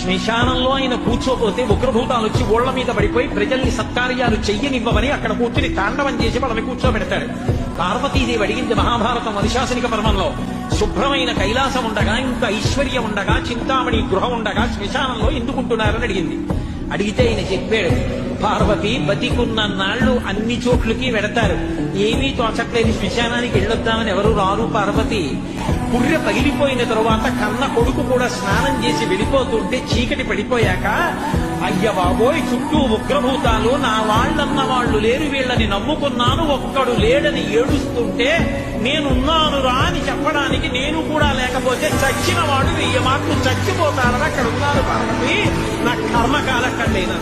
శ్మశానంలో ఆయన కూర్చోపోతే ఉగ్రభూతాలు వచ్చి ఓళ్ల మీద పడిపోయి ప్రజల్ని సత్కార్యాలు చెయ్యనివ్వమని అక్కడ కూర్చుని తాండవం చేసి వాళ్ళని కూర్చోబెడతాడు. పార్వతీదేవి అడిగింది మహాభారతం అనుశాసనిక పర్వంలో, శుభ్రమైన కైలాసం ఉండగా, ఇంత ఐశ్వర్యం ఉండగా, చింతామణి గృహం ఉండగా శ్మశానంలో ఎందుకుంటున్నారని అడిగింది. అడిగితే ఆయన చెప్పాడు, పార్వతి బతికున్న నాళ్లు అన్ని చోట్లకి వెడతారు, ఏమీ తోచట్లేదు, శ్మశానానికి వెళ్ళొద్దామని ఎవరు రారు పార్వతి. పుర్రె పగిలిపోయిన తరువాత కన్న కొడుకు కూడా స్నానం చేసి వెళ్ళిపోతుంటే చీకటి పడిపోయాక, అయ్య బాబోయ్ చుట్టూ ఉగ్రభూతాలు, నా వాళ్ళన్న వాళ్ళు లేరు, వీళ్ళని నమ్ముకున్నాను, ఒక్కడు లేడని ఏడుస్తుంటే నేనున్నాను రా అని చెప్పడానికి నేను కూడా లేకపోతే చచ్చిన వాడు 1000 మాటలు చచ్చిపోతారని అక్కడ ఉన్నారు పార్వతి, నా కర్మకాలక్కడైనా